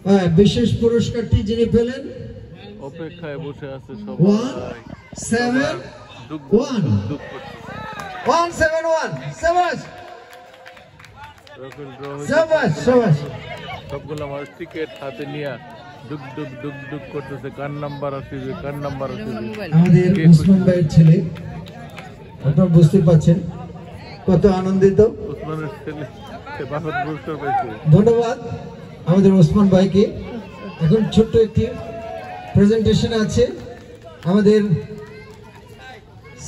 হ্যাঁ, বিশেষ পুরস্কারটি যিনি পেলেন অপেক্ষায় বসে আছে 171 আমার টিকিট হাতে নিয়ে ডুক ডুক ডুক ডুক করতেছে, কার নাম্বার আসবে কার নাম্বার আসবে। আমাদের ওসমান ভাইয়ের ছেলে, আপনারা বুঝতে পারছেন কত আনন্দিত। ওসমানের ছেলে বাফেট পুরস্কার পাইছে। ধন্যবাদ আমাদের ওসমান ভাইকে। এখন ছোট্ট একটি প্রেজেন্টেশন আছে। আমাদের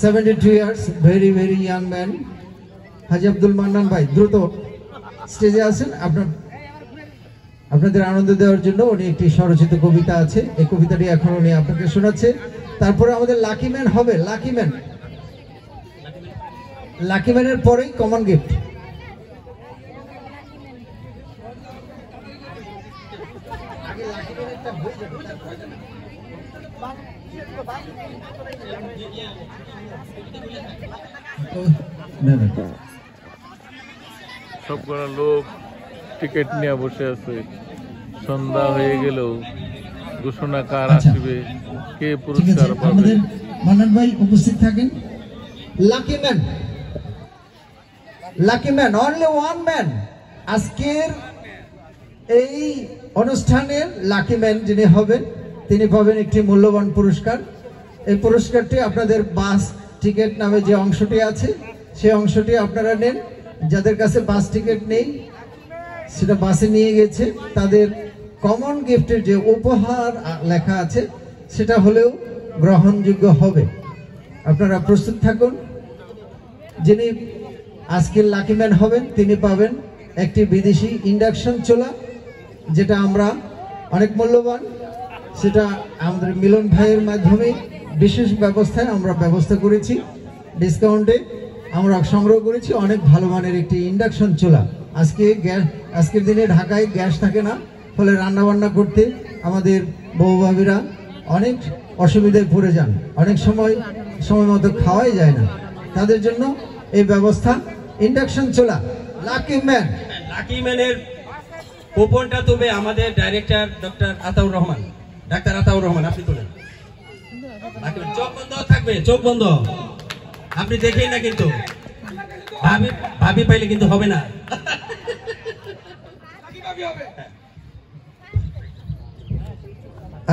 72 years very very young man Haji Abdul Mannan ভাই দ্রুত স্টেজে আসেন। আপনাদের আনন্দ দেওয়ার জন্য উনি একটি স্বরচিত কবিতা আছে, এই কবিতাটি এখন উনি আপনাকে শোনাচ্ছে। তারপরে আমাদের লাকি ম্যান হবে। লাকি ম্যানের পরেই কমন গিফট। সবগুলো লোক টিকিট নিয়ে বসে আছে। সন্ধ্যা হয়ে গেলেও ঘোষণা কার আসবে, কে পুরস্কার পাবে। মান্নান ভাই উপস্থিত থাকেন। Lucky man only one man. আজকের এই অনুষ্ঠানের লাকি ম্যান যিনি হবেন তিনি পাবেন একটি মূল্যবান পুরস্কার। এই পুরস্কারটি আপনাদের বাস টিকিট নামে যে অংশটি আছে সেই অংশটি আপনারা নেন। যাদের কাছে বাস টিকিট নেই, সেটা বাসে নিয়ে গেছে, তাদের কমন গিফটের যে উপহার লেখা আছে সেটা হলেও গ্রহণযোগ্য হবে। আপনারা প্রস্তুত থাকুন। যিনি আজকের লাকি ম্যান হবেন তিনি পাবেন একটি বিদেশি ইন্ডাকশন চুলা, যেটা আমরা অনেক মূল্যবান, সেটা আমাদের মিলন ভাইয়ের মাধ্যমে বিশেষ ব্যবস্থায় আমরা ব্যবস্থা করেছি, ডিসকাউন্টে আমরা সংগ্রহ করেছি অনেক ভালো মানের একটি ইন্ডাকশন চুলা। আজকের দিনে ঢাকায় গ্যাস থাকে না, ফলে রান্নাবান্না করতে আমাদের বউ ভাবিরা অনেক অসুবিধায় পড়ে যান, অনেক সময় মতো খাওয়াই যায় না। তাদের জন্য এই ব্যবস্থা ইন্ডাকশন চুলা। লাকি ম্যানের কুপনটা তুলবে আমাদের ডাইরেক্টর ডাক্তার আতাউর রহমান। আপনি তুলেন। চোখ বন্ধ থাকবে, চোখ বন্ধ, আপনি দেখেই না, কিন্তু ভাবি পাইলে কিন্তু হবে না।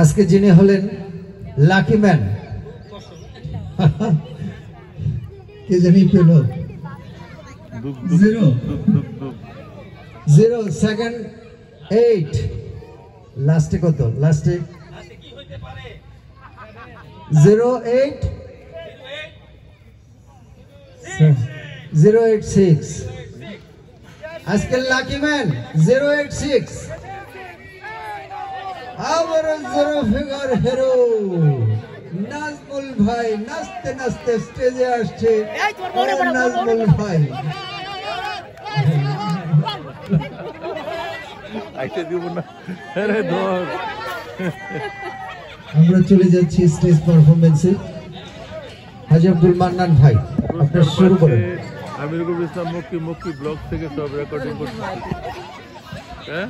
আজকে যিনি হলেন লাকি ম্যান কে জানি পেল 078 লাস্টে কত? লাস্টে 086 আজকের লাকি ম্যান 086 আবার 0 ফিগার হিরো নাজমুল ভাই নাচতে নাচতে স্টেজে আসছে। নাজমুল ভাই আমরা চলে যাচ্ছি স্টেজ পারফরমেন্সে। হাজি আব্দুল মান্নান ভাই আপনারা শুরু করেন। আমির ইসলাম মুক্তি ব্লগ থেকে সব রেকর্ডিং করতেছি। হ্যাঁ